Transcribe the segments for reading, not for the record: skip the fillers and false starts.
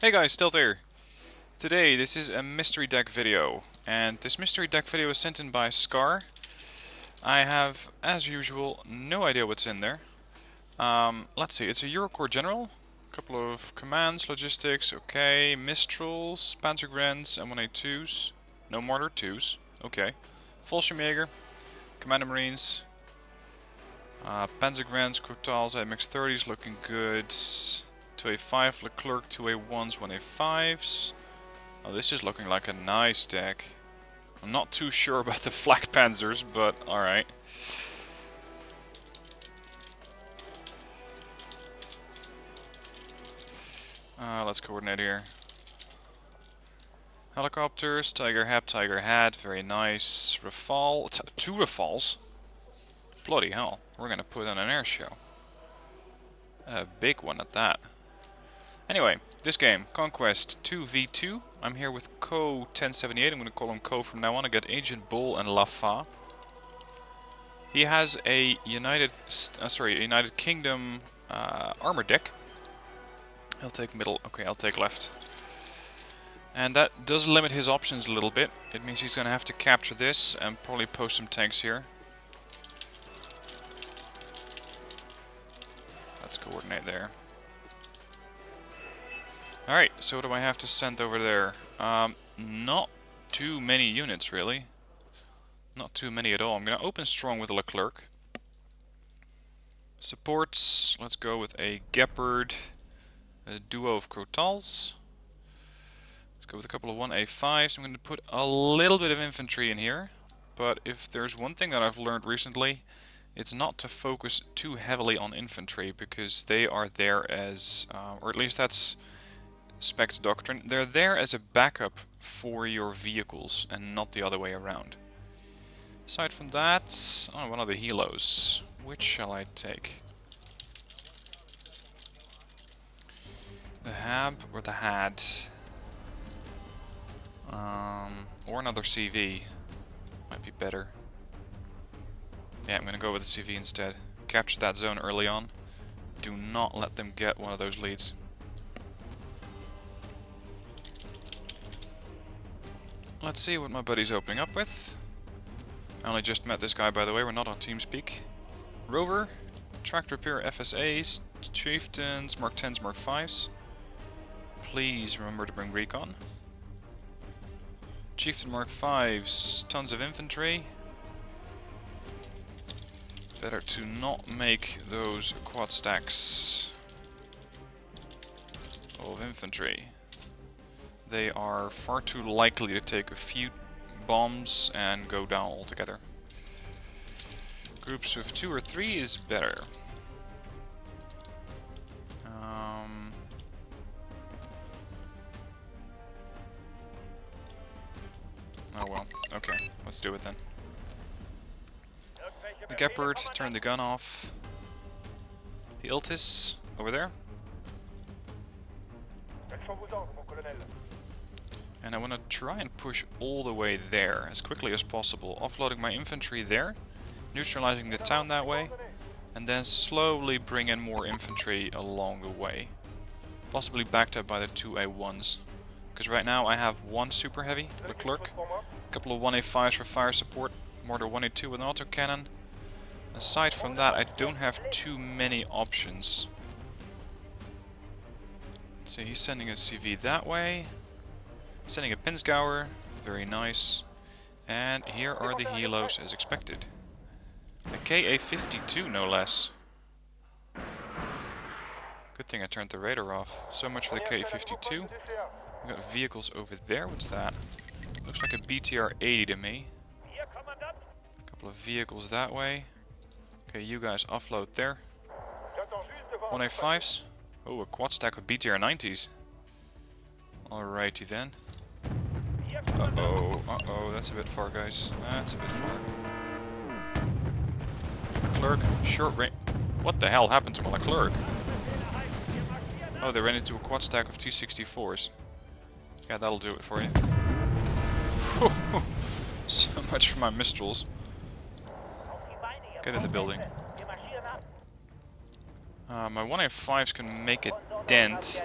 Hey guys, still there. Today this is a mystery deck video, and this mystery deck video is sent in by Sckar. I have, as usual, no idea what's in there. Let's see, it's a Eurocorps General, a couple of commands, logistics, okay, Mistrals, Panzergrens, M1A2s, no Mortar 2s, okay, Fallschirmjäger, Commander Marines, Panzergrens, Crotals, MX-30s looking good. 2A5 Leclerc, 2A1s, 1A5s. Oh, this is looking like a nice deck. I'm not too sure about the flak panzers, but alright. Let's coordinate here. Helicopters, Tiger Hat, very nice. Rafale, two Rafales? Bloody hell, we're gonna put on an air show. A big one at that. Anyway, this game, Conquest 2v2. I'm here with Co 1078. I'm going to call him Co from now on. I got Agent Bull and Lafa. He has a United Kingdom armor deck. He'll take middle. Okay, I'll take left. And that does limit his options a little bit. It means he's going to have to capture this and probably post some tanks here. Let's coordinate there. Alright, so what do I have to send over there? Not too many units, really. Not too many at all. I'm going to open strong with a Leclerc. Supports, let's go with a Gepard, a duo of Crotals. Let's go with a couple of 1A5s. I'm going to put a little bit of infantry in here. But if there's one thing that I've learned recently, it's not to focus too heavily on infantry, because they are there as, or at least that's Spec's doctrine, they're there as a backup for your vehicles and not the other way around. Aside from that, one of the helos. Which shall I take? The Hab or the Had? Or another CV. Might be better. Yeah, I'm gonna go with the CV instead. Capture that zone early on. Do not let them get one of those leads. Let's see what my buddy's opening up with. I only just met this guy, by the way, we're not on TeamSpeak. Rover, Tracked Repair FSAs, Chieftains, Mark 10s, Mark 5s. Please remember to bring Recon. Chieftain Mark 5s, tons of infantry. Better to not make those quad stacks of infantry. They are far too likely to take a few bombs and go down altogether. Groups of 2 or 3 is better. Oh well, okay, let's do it then. The Gepard, turn the gun off. The Iltis, over there. And I want to try and push all the way there as quickly as possible, offloading my infantry there, neutralizing the town that way, and then slowly bring in more infantry along the way. Possibly backed up by the 2A1s. Because right now I have one super heavy, Leclerc, a couple of 1A5s for fire support, Mortar 1A2 with an autocannon. Aside from that, I don't have too many options. So he's sending a CV that way. Sending a Pinsgauer, very nice. And here are the helos as expected. A KA-52 no less. Good thing I turned the radar off. So much for the KA-52. We got vehicles over there, what's that? Looks like a BTR-80 to me. A couple of vehicles that way. Okay, you guys offload there. 1A5s. Oh, a quad stack of BTR-90s. Alrighty then. Uh-oh, that's a bit far, guys. That's a bit far. Leclerc, short range. What the hell happened to my Leclerc? Oh, they ran into a quad stack of T-64s. Yeah, that'll do it for you. So much for my Mistrals. Get in the building. My 1A5s can make a dent.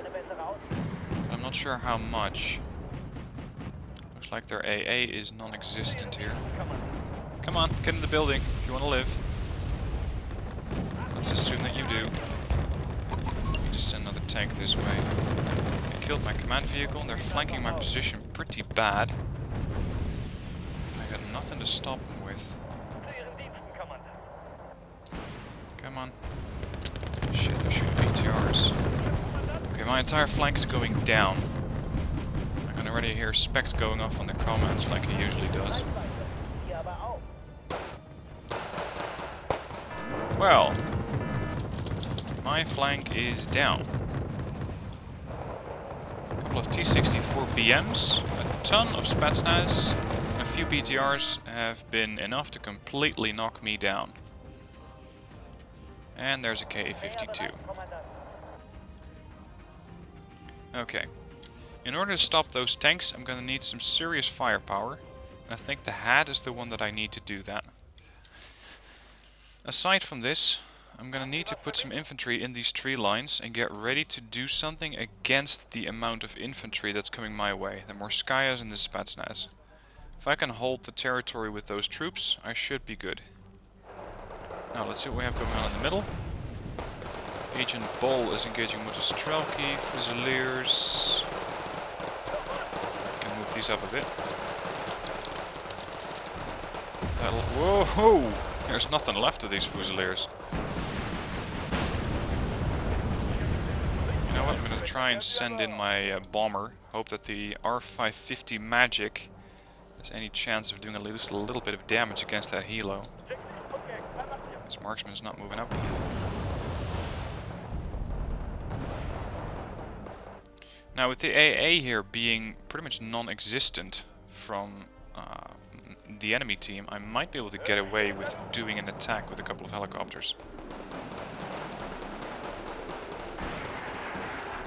I'm not Not sure how much. Looks like their AA is non-existent here. Come on, get in the building if you want to live. Let's assume that you do. Let me just send another tank this way. They killed my command vehicle and they're flanking my position pretty bad. I got nothing to stop them with. Come on. Shit, they're shooting BTRs. Okay, my entire flank is going down. I can already hear Spect going off on the commands like he usually does. Well, my flank is down. A couple of T-64 BMs, a ton of Spetsnaz, and a few BTRs have been enough to completely knock me down. And there's a Ka-52. Okay. In order to stop those tanks, I'm going to need some serious firepower. And I think the HAD is the one that I need to do that. Aside from this, I'm going to need to put some infantry in these tree lines and get ready to do something against the amount of infantry that's coming my way. The Morskayas and the Spetsnaz. If I can hold the territory with those troops, I should be good. Now let's see what we have going on in the middle. Agent Bol is engaging with the Strelki, Fusiliers. Can move these up a bit. Whoa! There's nothing left of these Fusiliers. You know what? I'm going to try and send in my bomber. Hope that the R550 Magic has any chance of doing at least a little bit of damage against that helo. This marksman's not moving up. Now with the AA here being pretty much non-existent from the enemy team, I might be able to get away with doing an attack with a couple of helicopters.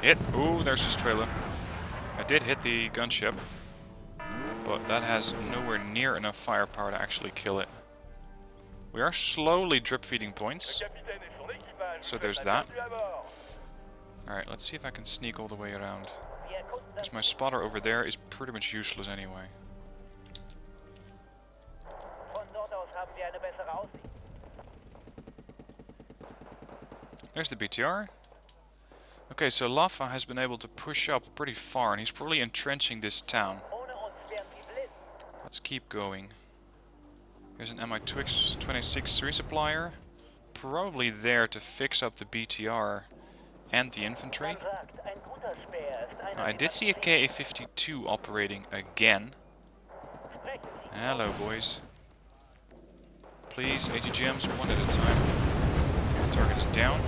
Hit! Ooh, there's his trailer. I did hit the gunship, but that has nowhere near enough firepower to actually kill it. We are slowly drip feeding points, so there's that. Alright, let's see if I can sneak all the way around. Because my spotter over there is pretty much useless anyway. There's the BTR. Okay, so Laffa has been able to push up pretty far, and he's probably entrenching this town. Let's keep going. Here's an Mi-26 resupplier. Probably there to fix up the BTR and the infantry. Now, I did see a Ka-52 operating again. Hello, boys. Please, ATGMs, one at a time. Target is down.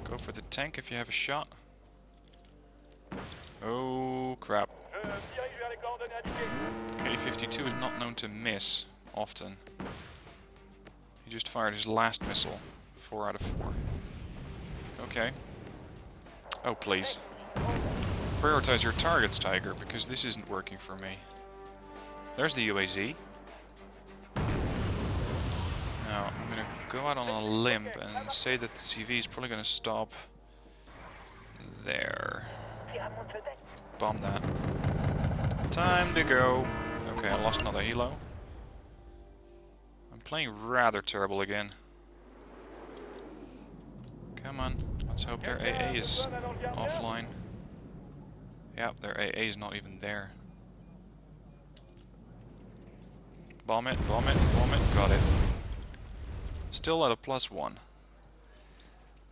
Go for the tank if you have a shot. Oh, crap. Ka-52 is not known to miss often. He just fired his last missile. 4 out of 4. Okay. Oh, please. Prioritize your targets, Tiger, because this isn't working for me. There's the UAZ. Now, I'm going to go out on a limb and say that the CV is probably going to stop there. Bomb that. Time to go. Okay, I lost another helo. I'm playing rather terrible again. Come on, let's hope their AA is offline. Yep, their AA is not even there. Bomb it, bomb it, bomb it, got it. Still at a +1.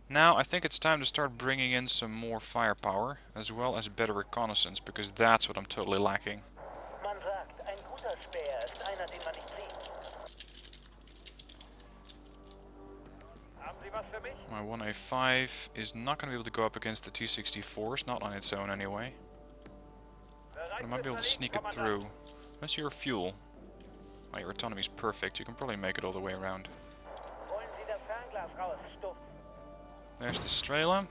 Now I think it's time to start bringing in some more firepower, as well as better reconnaissance, because that's what I'm totally lacking. My 1A5 is not going to be able to go up against the T-64s, not on its own anyway. But I might be able to sneak it through. Unless you're fuel. Well, your autonomy is perfect, you can probably make it all the way around. There's the Strela.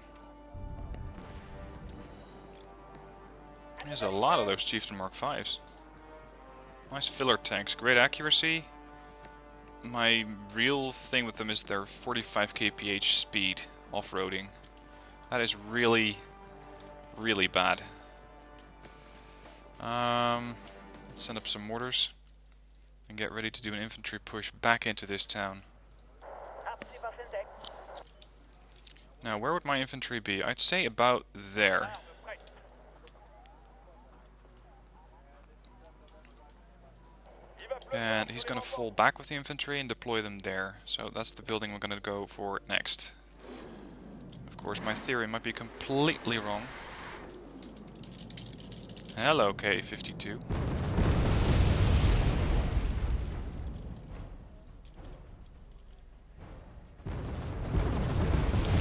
There's a lot of those Chieftain Mark V's. Nice filler tanks, great accuracy. My real thing with them is their 45 kph speed off-roading. That is really, really bad. Let's send up some mortars and get ready to do an infantry push back into this town. Now, where would my infantry be? I'd say about there. And he's going to fall back with the infantry and deploy them there. So that's the building we're going to go for next. Of course, my theory might be completely wrong. Hello, K-52.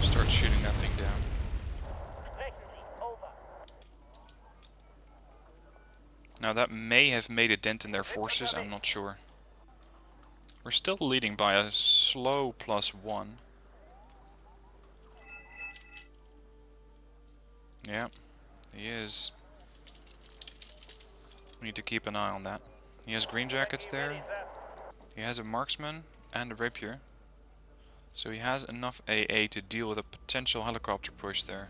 Start shooting that thing down. Now that may have made a dent in their forces, I'm not sure. We're still leading by a slow +1. Yeah, he is. We need to keep an eye on that. He has green jackets there. He has a marksman and a rapier. So he has enough AA to deal with a potential helicopter push there.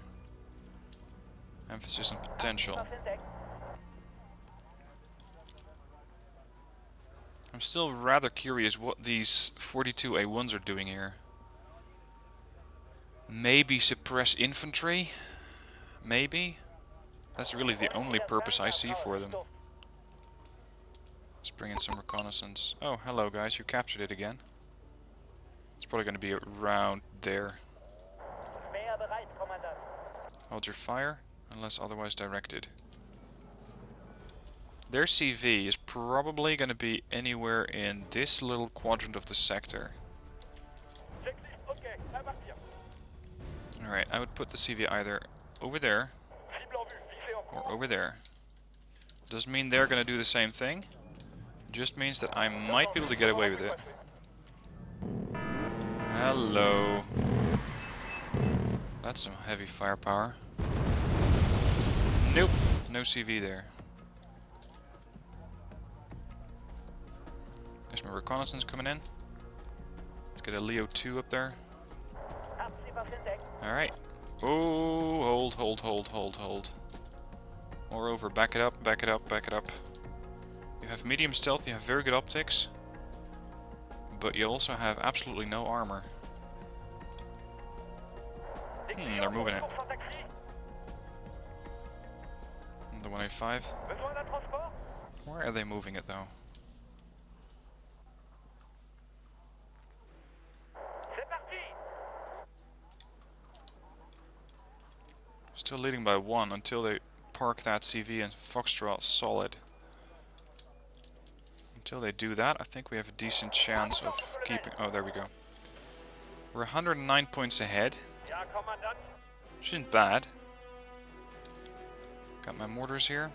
Emphasis on potential. I'm still rather curious what these 42 A1s are doing here. Maybe suppress infantry? Maybe? That's really the only purpose I see for them. Let's bring in some reconnaissance. Oh, hello guys, you captured it again. It's probably going to be around there. Hold your fire, unless otherwise directed. Their CV is probably going to be anywhere in this little quadrant of the sector. Alright, I would put the CV either over there or over there. Doesn't mean they're going to do the same thing. It just means that I might be able to get away with it. Hello. That's some heavy firepower. Nope, no CV there. There's my reconnaissance coming in. Let's get a Leo 2 up there. Alright. Oh, hold. Moreover, back it up, back it up, back it up. You have medium stealth, you have very good optics. But you also have absolutely no armor. They're moving it. The 185. Where are they moving it though? Still leading by 1 until they park that CV and Foxtrot solid. Until they do that, I think we have a decent chance of keeping... Oh, there we go. We're 109 points ahead. Which isn't bad. Got my mortars here.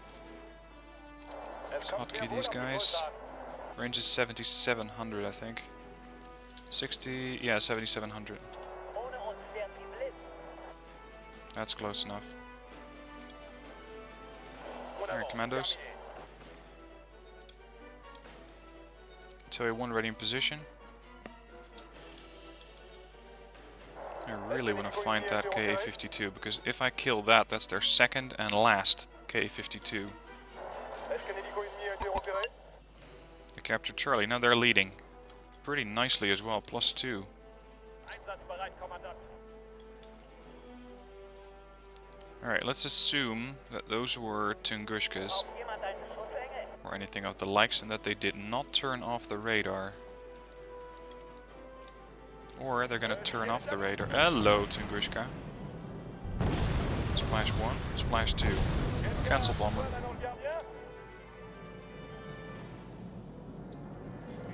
Let's hotkey these guys. Range is 7,700, I think. 60... yeah, 7,700. That's close enough. Alright, commandos. Artillery 1 ready in position. I really want to find that KA-52, because if I kill that, that's their second and last KA-52. They captured Charlie. Now they're leading. Pretty nicely as well, +2. Alright, let's assume that those were Tungushkas or anything of the likes, and that they did not turn off the radar. Or they're gonna turn off the radar. Hello, Tungushka. Splash 1, splash 2. Cancel bomber.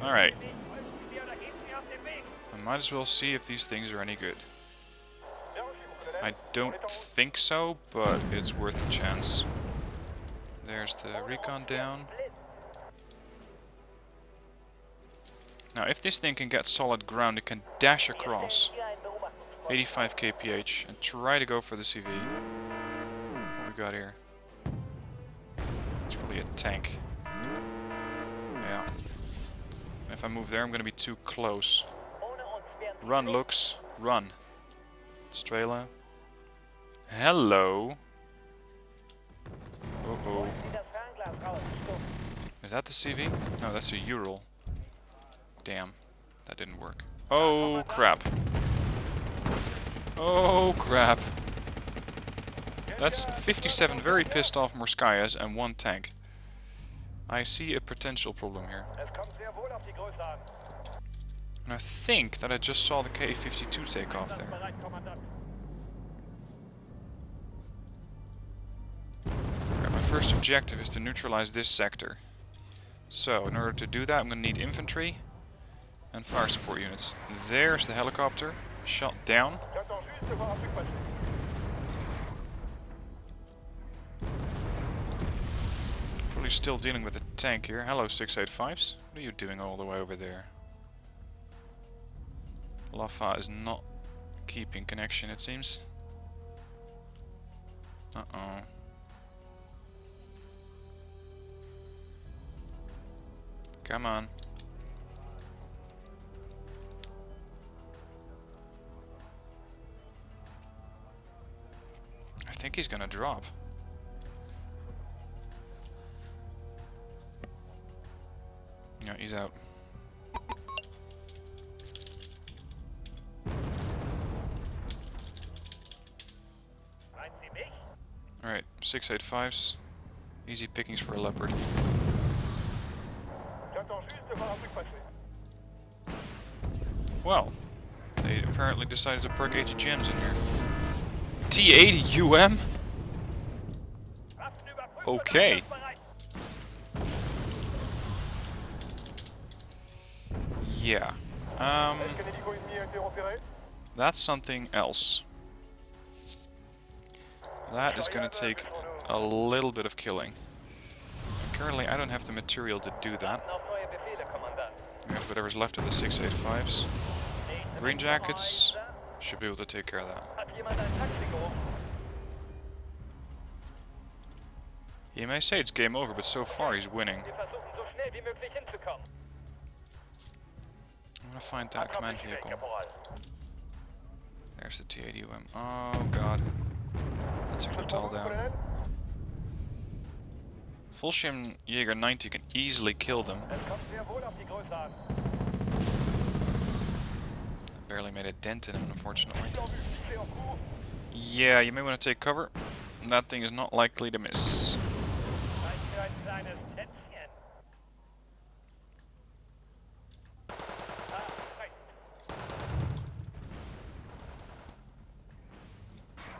Alright. I might as well see if these things are any good. I don't think so, but it's worth a chance. There's the recon down. Now, if this thing can get solid ground, it can dash across 85 kph and try to go for the CV. What we got here? It's probably a tank. Yeah. If I move there, I'm going to be too close. Run, Lux. Run. Strela. Hello. Is that the CV? No, that's a Ural. Damn. That didn't work. Oh, crap. Oh, crap. That's 57 very pissed off Morskayas and 1 tank. I see a potential problem here. And I think that I just saw the K-52 take off there. Right, my first objective is to neutralize this sector. So, in order to do that, I'm going to need infantry and fire support units. There's the helicopter, shot down. Probably still dealing with the tank here. Hello, 685s. What are you doing all the way over there? Lafa is not keeping connection, it seems. Uh-oh. Come on. I think he's gonna drop. Yeah, he's out. Alright, 685s. Easy pickings for a leopard. Well, they apparently decided to perk 80 gems in here. T80 UM? Okay. Yeah. That's something else. That is going to take a little bit of killing. Currently, I don't have the material to do that. There's whatever's left of the 685s. Green Jackets should be able to take care of that. You may say it's game over, but so far he's winning. I'm gonna find that command vehicle. There's the T80 UM. Oh god. That's a Kurtal down. Volshim Jaeger 90 can easily kill them. Barely made a dent in him, unfortunately. Yeah, you may want to take cover. That thing is not likely to miss.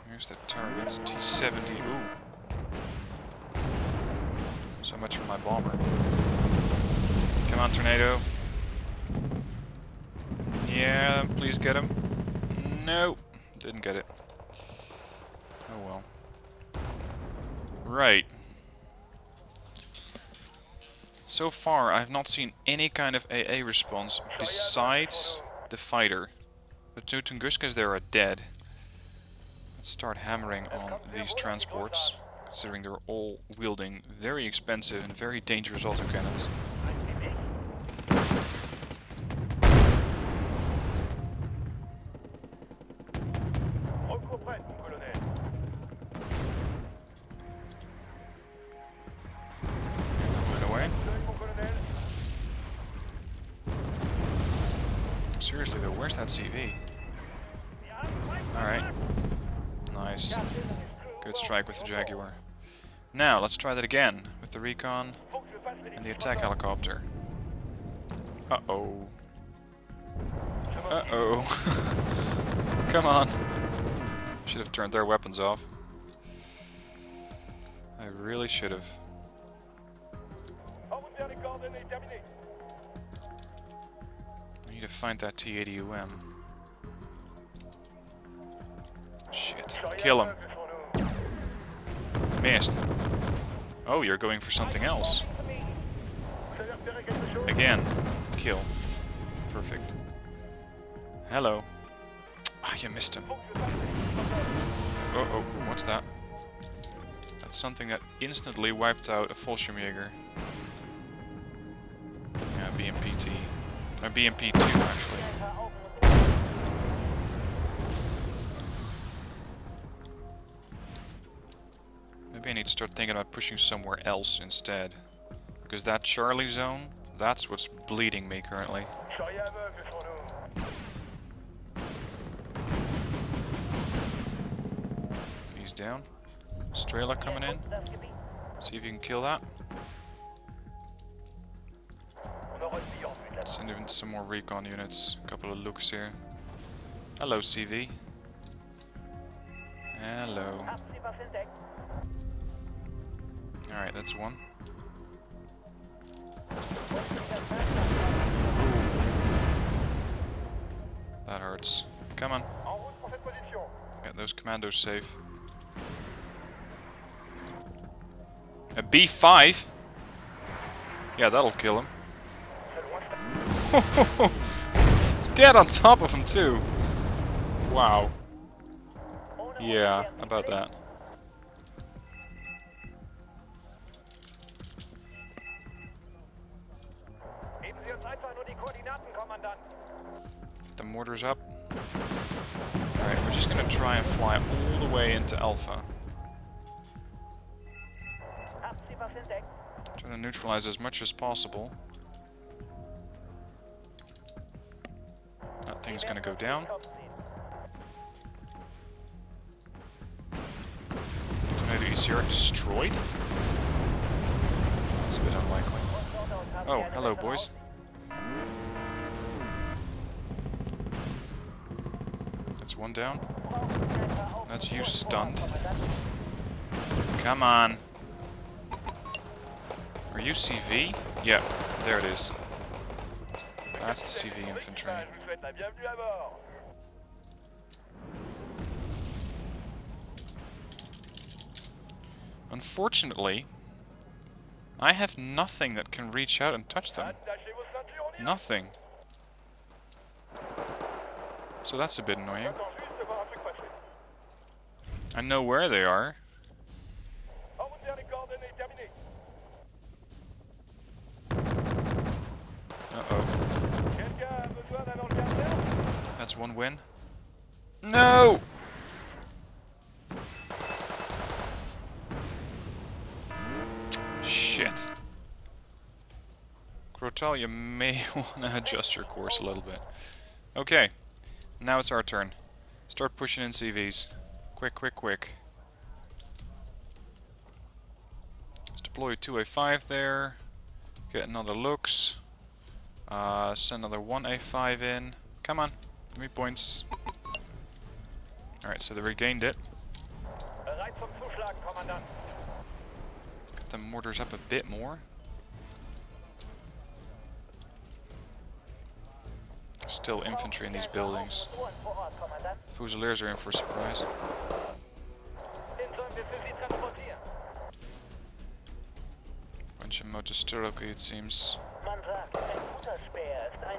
There's the target. T-70. Ooh. So much for my bomber. Come on, Tornado. Yeah, please get him. No, didn't get it. Oh well. Right. So far, I have not seen any kind of AA response besides the fighter. The two Tunguskas there are dead. Let's start hammering on these transports, considering they're all wielding very expensive and very dangerous autocannons. Seriously though, where's that CV? Alright. Nice. Good strike with the Jaguar. Now, let's try that again with the recon and the attack helicopter. Uh-oh. Uh-oh. Come on. Should have turned their weapons off. I really should have. I need to find that T-80 UM. Shit. Kill him. Missed. Oh, you're going for something else. Again. Kill. Perfect. Hello. Ah, you missed him. Uh-oh. What's that? That's something that instantly wiped out a Fallschirmjäger. Yeah, BMPT. Or BMP2, actually. Maybe I need to start thinking about pushing somewhere else instead. Because that Charlie zone, that's what's bleeding me currently. He's down. Strela coming in. See if you can kill that. Send in some more recon units. A couple of looks here. Hello, CV. Hello. Alright, that's one. That hurts. Come on. Get those commandos safe. A B5? Yeah, that'll kill him. Dead on top of him too. Wow. Yeah, about that. Get the mortars up. Alright, we're just gonna try and fly all the way into Alpha. Trying to neutralize as much as possible. That thing's gonna go down. Tornado ECR destroyed? That's a bit unlikely. Oh, hello boys. That's one down. That's you stunned. Come on. Are you CV? Yeah, there it is. That's the CV infantry. Unfortunately, I have nothing that can reach out and touch them. Nothing. So that's a bit annoying. I know where they are. Uh-oh. That's one win. No! Shit. Crotal, you may want to adjust your course a little bit. Okay. Now it's our turn. Start pushing in CVs. Quick, quick, quick. Let's deploy 2A5 there. Get another looks. Send another 1A5 in. Come on. Give me points. Alright, so they regained it. Get the mortars up a bit more. Still infantry in these buildings. Fusiliers are in for a surprise. Bunch of Motostrelki, it seems.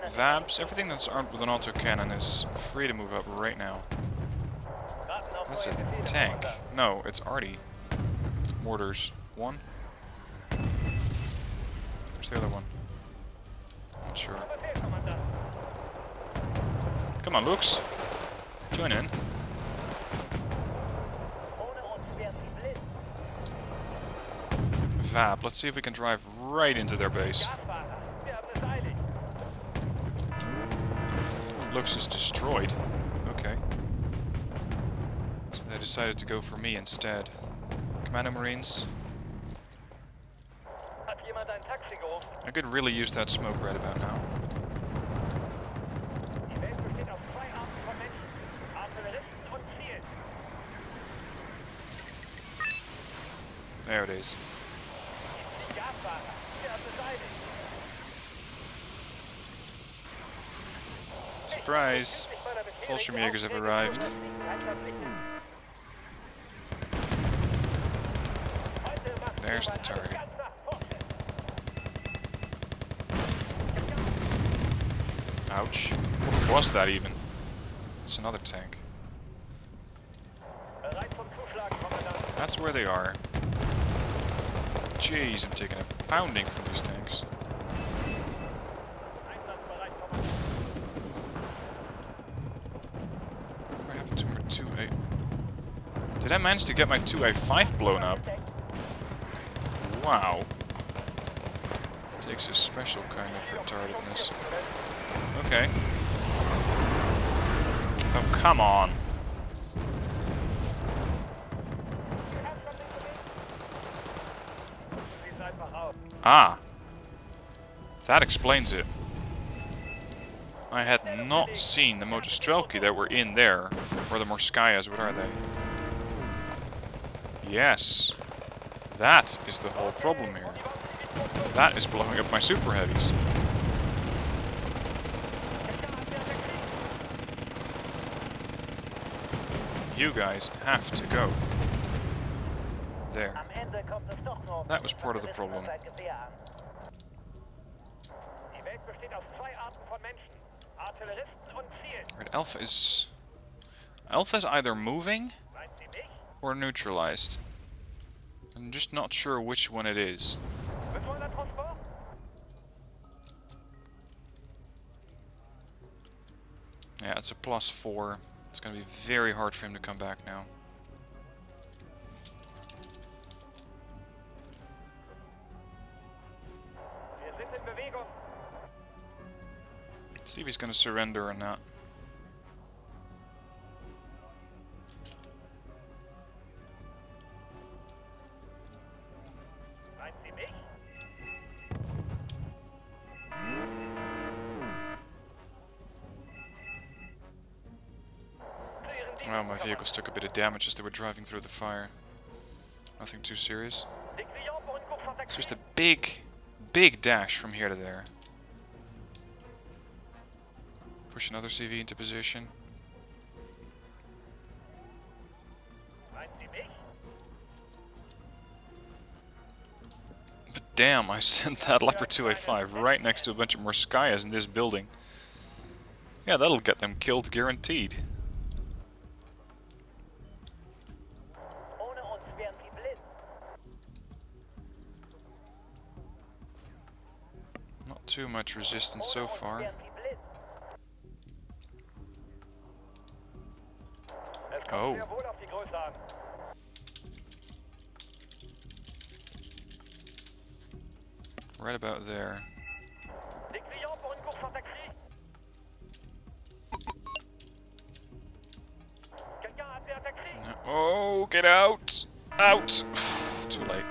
Vabs, everything that's armed with an autocannon is free to move up right now. That's a tank. No, it's arty. Mortars. One. Where's the other one? Not sure. Come on, Lux. Join in. Vab, let's see if we can drive right into their base. Lux is destroyed. Okay. So they decided to go for me instead. Commando Marines. I could really use that smoke right about now. There it is. Surprise! Fallschirmjägers have arrived. There's the target. Ouch. What was that even? It's another tank. That's where they are. Jeez, I'm taking a pounding from these tanks. What happened to my 2A? Did I manage to get my 2A5 blown up? Wow. Takes a special kind of retardedness. Okay. Oh, come on. Ah. That explains it. I had not seen the Motostrelki that were in there. Or the Morskayas, what are they? Yes. That is the whole problem here. That is blowing up my super heavies. You guys have to go. There. That was part of the problem. Right, Alpha's either moving or neutralized. I'm just not sure which one it is. Yeah, it's a +4. It's going to be very hard for him to come back now. Let's see if he's going to surrender or not. Well, my vehicles took a bit of damage as they were driving through the fire. Nothing too serious. It's just a big dash from here to there. Push another CV into position. But damn, I sent that Leopard 2A5 right next to a bunch of Morskayas in this building. Yeah, that'll get them killed guaranteed. Not too much resistance so far. Oh. Right about there. No. Oh, get out! Out! Too late.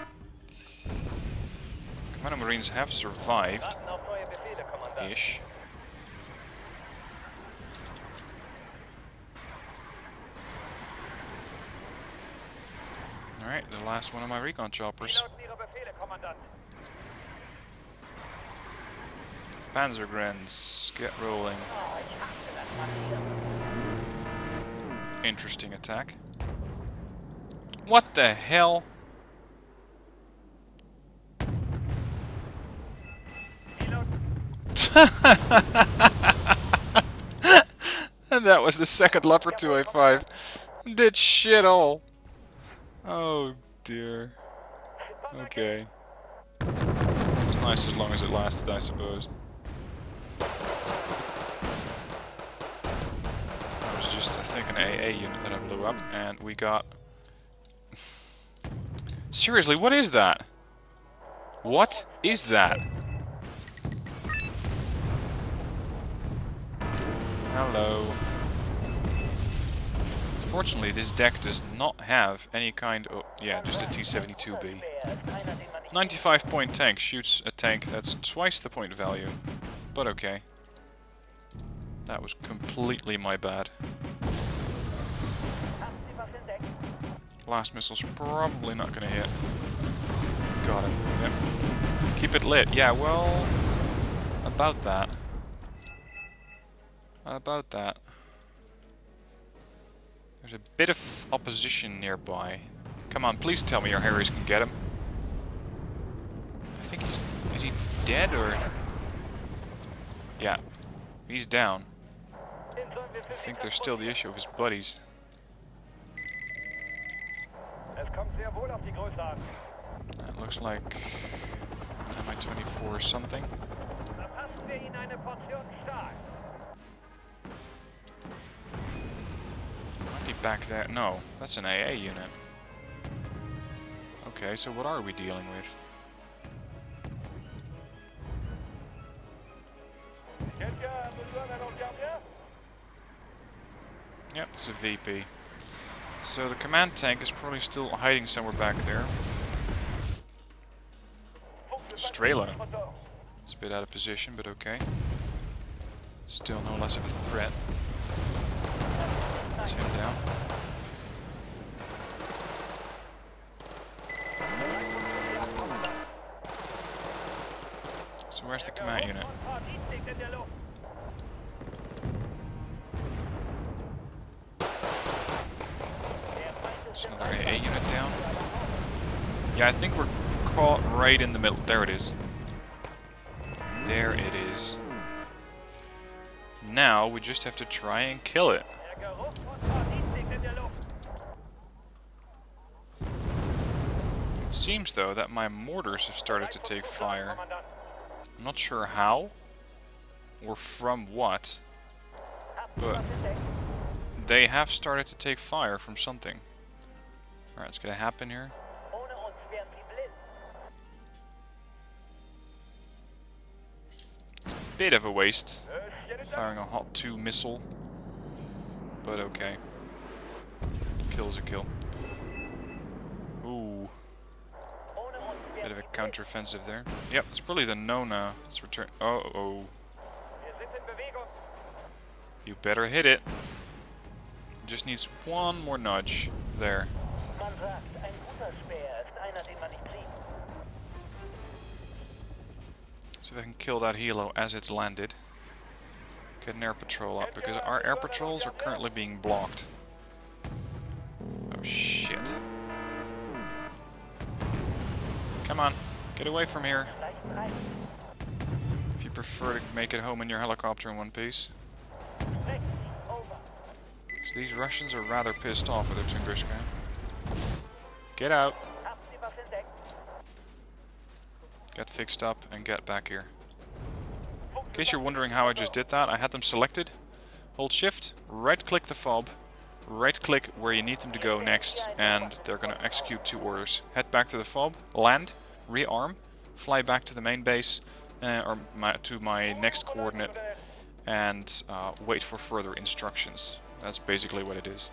Commando Marines have survived. Ish. Alright, the last one of my recon choppers. Panzergrens, get rolling. Interesting attack. What the hell? And that was the second Leopard 2A5. Did shit all. Oh dear. Okay. It was nice as long as it lasted, I suppose. That was just, I think, an AA unit that I blew up, and we got... Seriously, what is that? What is that? Hello. Unfortunately, this deck does not have any kind of... yeah, just a T-72B. 95-point tank shoots a tank that's twice the point value. But okay. That was completely my bad. Last missile's probably not going to hit. Got it. Yep. Keep it lit. Yeah, well... about that. About that. There's a bit of opposition nearby. Come on, please tell me your Harriers can get him. I think he's... is he dead or... yeah. He's down. I think there's still the issue of his buddies. That looks like an Mi-24 or something. Might be back there. No, that's an AA unit. Okay, so what are we dealing with? Yep, it's a VP. So the command tank is probably still hiding somewhere back there. Strela. It's a bit out of position, but okay. Still no less of a threat. That's him down. So where's the command unit? There's another AA unit down. Yeah, I think we're caught right in the middle. There it is. There it is. Now we just have to try and kill it. It seems though that my mortars have started to take fire. I'm not sure how or from what, but they have started to take fire from something. Alright, it's gonna happen here. Bit of a waste, firing a Hot 2 missile, but okay. Kill's a kill. Ooh. Bit of a counteroffensive there. Yep, it's probably the Nona. Let's return. Oh. You better hit it. Just needs one more nudge. There. So if I can kill that helo as it's landed. Get an air patrol up, because our air patrols are currently being blocked. Oh shit. Come on, get away from here. If you prefer to make it home in your helicopter in one piece. So these Russians are rather pissed off with their Tunguska. Get out. Get fixed up and get back here. In case you're wondering how I just did that, I had them selected. Hold shift, right click the fob, right click where you need them to go next, and they're going to execute 2 orders. Head back to the fob, land, rearm, fly back to the main base, or to my next coordinate, and wait for further instructions. That's basically what it is.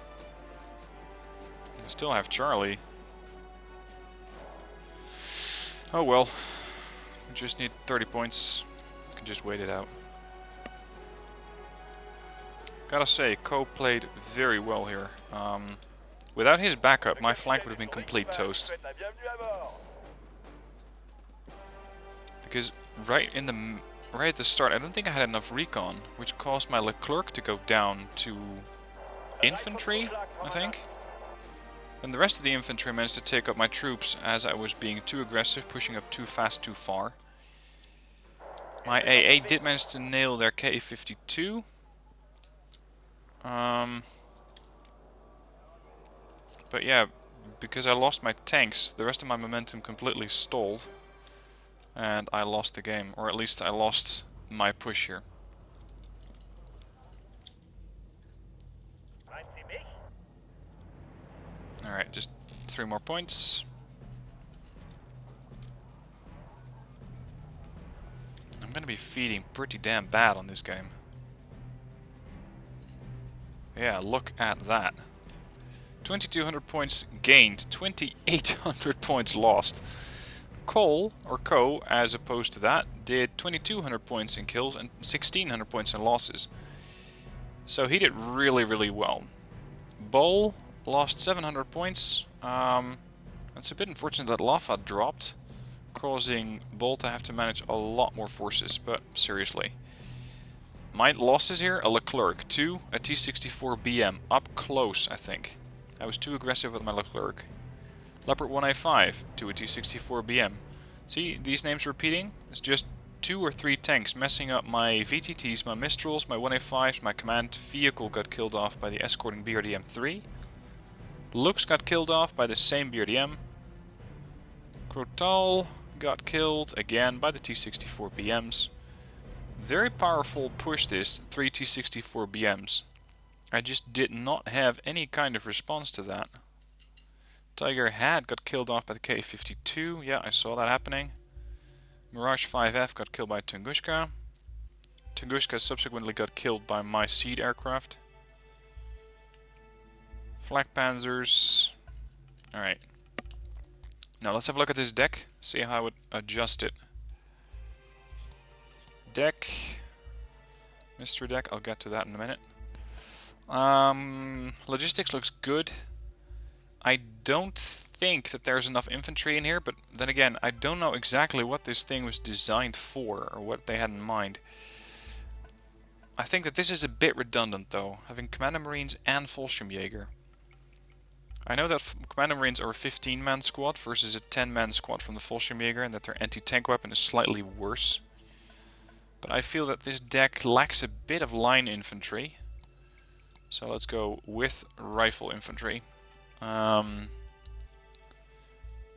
I still have Charlie. Oh well. We just need 30 points. We can just wait it out. Gotta say, Ko played very well here. Without his backup, my flank would have been complete toast. Because right at the start, I don't think I had enough recon, which caused my Leclerc to go down to infantry, I think. And the rest of the infantry managed to take up my troops as I was being too aggressive, pushing up too fast, too far. My AA did manage to nail their K-52. But yeah, because I lost my tanks, the rest of my momentum completely stalled. And I lost the game, or at least I lost my push here. Alright, just 3 more points. I'm gonna be feeding pretty damn bad on this game. Yeah, look at that. 2200 points gained, 2800 points lost. Cole, or Ko, as opposed to that, did 2200 points in kills and 1600 points in losses. So he did really, really well. Bol lost 700 points. It's a bit unfortunate that Lava dropped, causing Bol to have to manage a lot more forces, but seriously. My losses here, a Leclerc, 2, a T-64 BM, up close I think. I was too aggressive with my Leclerc. Leopard 1A5, to a T-64 BM. See, these names repeating? It's just 2 or 3 tanks messing up my VTTs, my Mistrals, my 1A5s, my command vehicle got killed off by the escorting BRDM-3. Lux got killed off by the same BRDM. Crotal got killed again by the T-64 BMs. Very powerful push this, 3 T-64 BMs. I just did not have any kind of response to that. Tiger Hat got killed off by the K-52, yeah, I saw that happening. Mirage 5F got killed by Tunguska. Tunguska subsequently got killed by my seed aircraft. Flak Panzers. Alright. Now let's have a look at this deck. See how I would adjust it. Deck. Mystery deck. I'll get to that in a minute. Logistics looks good. I don't think that there's enough infantry in here, but then again, I don't know exactly what this thing was designed for, or what they had in mind. I think that this is a bit redundant though, having Commander Marines and Fallschirmjäger. I know that Commander Marines are a 15-man squad versus a 10-man squad from the Fallschirmjäger, and that their anti-tank weapon is slightly worse. But I feel that this deck lacks a bit of line infantry. So let's go with rifle infantry.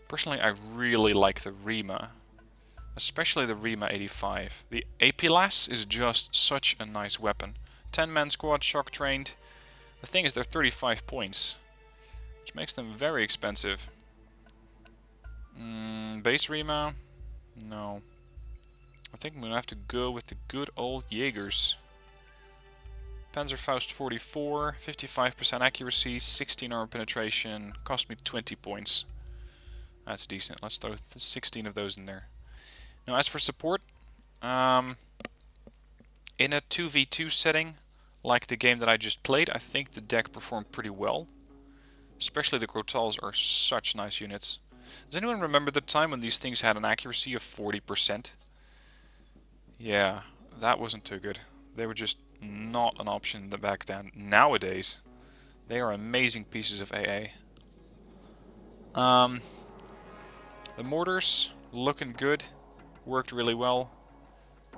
Personally, I really like the Rima. Especially the Rima 85. The Apilas is just such a nice weapon. 10-man squad, shock trained. The thing is, they're 35 points. Which makes them very expensive. Base Rima? No. I think I'm going to have to go with the good old Jaegers. Panzerfaust 44, 55% accuracy, 16 armor penetration, cost me 20 points. That's decent. Let's throw 16 of those in there. Now as for support, in a 2v2 setting, like the game that I just played, I think the deck performed pretty well. Especially the Grotals are such nice units. Does anyone remember the time when these things had an accuracy of 40%? Yeah, that wasn't too good. They were just not an option back then. Nowadays, they are amazing pieces of AA. The mortars, looking good. Worked really well.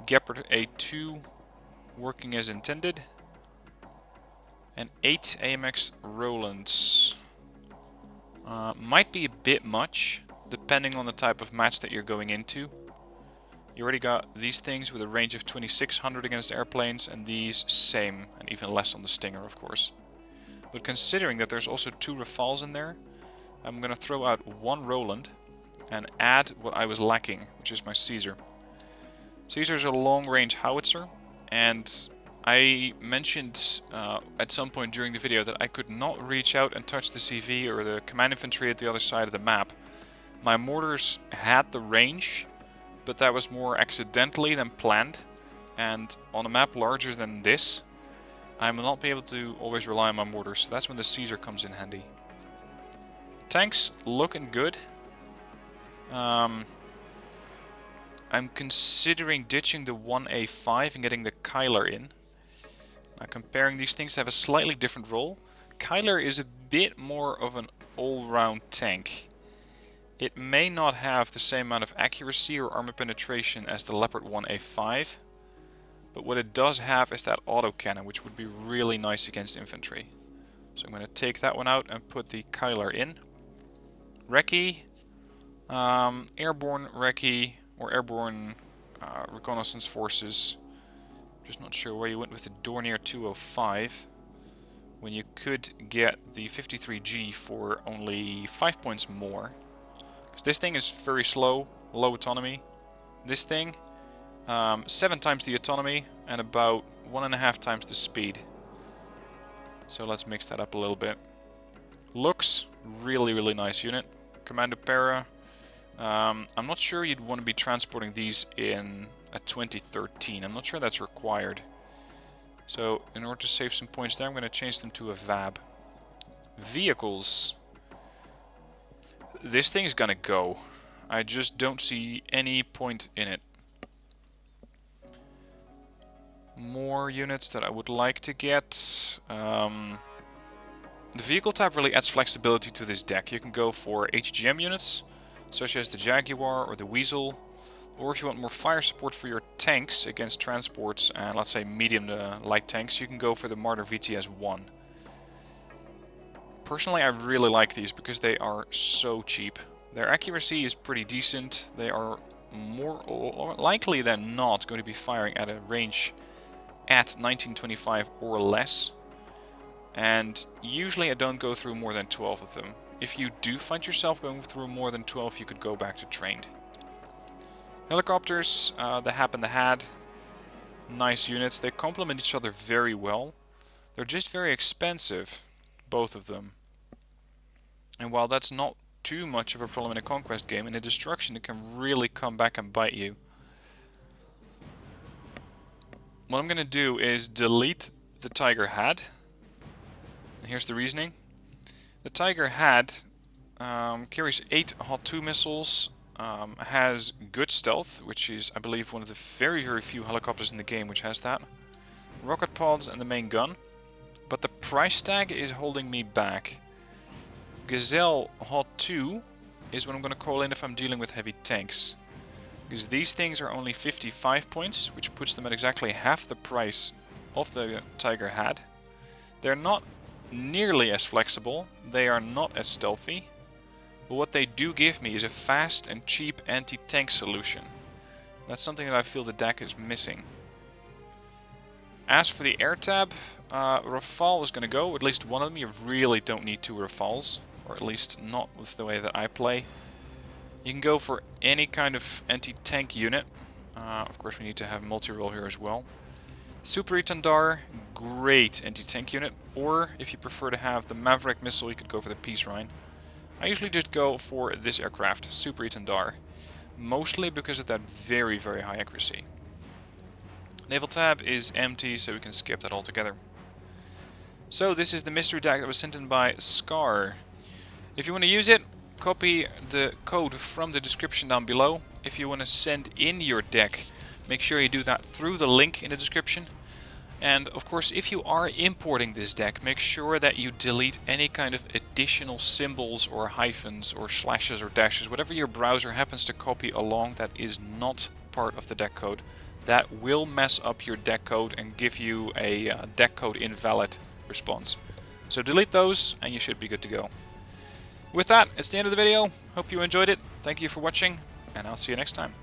Gepard A2, working as intended. And 8 AMX Rolands. Might be a bit much, depending on the type of match that you're going into. You already got these things with a range of 2600 against airplanes, and these same, and even less on the Stinger, of course. But considering that there's also 2 Rafales in there, I'm going to throw out 1 Roland and add what I was lacking, which is my Caesar. Caesar's a long-range howitzer, and I mentioned at some point during the video that I could not reach out and touch the CV or the command infantry at the other side of the map. My mortars had the range, but that was more accidentally than planned, and on a map larger than this, I will not be able to always rely on my mortars, so that's when the Caesar comes in handy. Tanks looking good. I'm considering ditching the 1A5 and getting the Kyler in. Now, comparing these things, they have a slightly different role. Kyler is a bit more of an all-round tank. It may not have the same amount of accuracy or armor penetration as the Leopard 1A5, but what it does have is that autocannon, which would be really nice against infantry. So I'm going to take that one out and put the Kyler in. Recce, airborne Recce, or airborne reconnaissance forces. Just not sure where you went with the Dornier 205, when you could get the 53G for only 5 points more. Because this thing is very slow, low autonomy. This thing, 7 times the autonomy and about 1.5 times the speed. So let's mix that up a little bit. Looks really, really nice unit. Commando Para. I'm not sure you'd want to be transporting these in a 2013. I'm not sure that's required. So in order to save some points there, I'm going to change them to a VAB. Vehicles. This thing is going to go. I just don't see any point in it. More units that I would like to get. The vehicle type really adds flexibility to this deck. You can go for HGM units, such as the Jaguar or the Weasel, or if you want more fire support for your tanks against transports and let's say medium to light tanks, you can go for the Marder VTS-1. Personally, I really like these because they are so cheap. Their accuracy is pretty decent. They are more likely than not going to be firing at a range at 1925 or less. And usually I don't go through more than 12 of them. If you do find yourself going through more than 12, you could go back to trained. Helicopters, the Hap and the Had. Nice units. They complement each other very well. They're just very expensive. both of them. And while that's not too much of a problem in a conquest game, in a destruction it can really come back and bite you. What I'm going to do is delete the Tiger Hat. And here's the reasoning. The Tiger Hat carries 8 Hot 2 missiles, has good stealth, which is, I believe, one of the very, very few helicopters in the game which has that. Rocket pods and the main gun. But the price tag is holding me back. Gazelle Hot 2 is what I'm going to call in if I'm dealing with heavy tanks. Because these things are only 55 points, which puts them at exactly half the price of the Tiger Hat. They're not nearly as flexible, they are not as stealthy, but what they do give me is a fast and cheap anti-tank solution. That's something that I feel the deck is missing. As for the air tab, Rafale is going to go, at least one of them. You really don't need 2 Rafales, or at least not with the way that I play. You can go for any kind of anti-tank unit. Of course we need to have multi-role here as well. Super Etendar, great anti-tank unit, or if you prefer to have the Maverick missile, you could go for the Peace Rhine. I usually just go for this aircraft, Super Etendar, mostly because of that very, very high accuracy. Naval tab is empty, so we can skip that altogether. So this is the mystery deck that was sent in by Sckar. If you want to use it, copy the code from the description down below. If you want to send in your deck, make sure you do that through the link in the description. And of course, if you are importing this deck, make sure that you delete any kind of additional symbols or hyphens or slashes or dashes, whatever your browser happens to copy along that is not part of the deck code. That will mess up your deck code and give you a deck code invalid response. So delete those and you should be good to go. With that, it's the end of the video. Hope you enjoyed it. Thank you for watching, and I'll see you next time.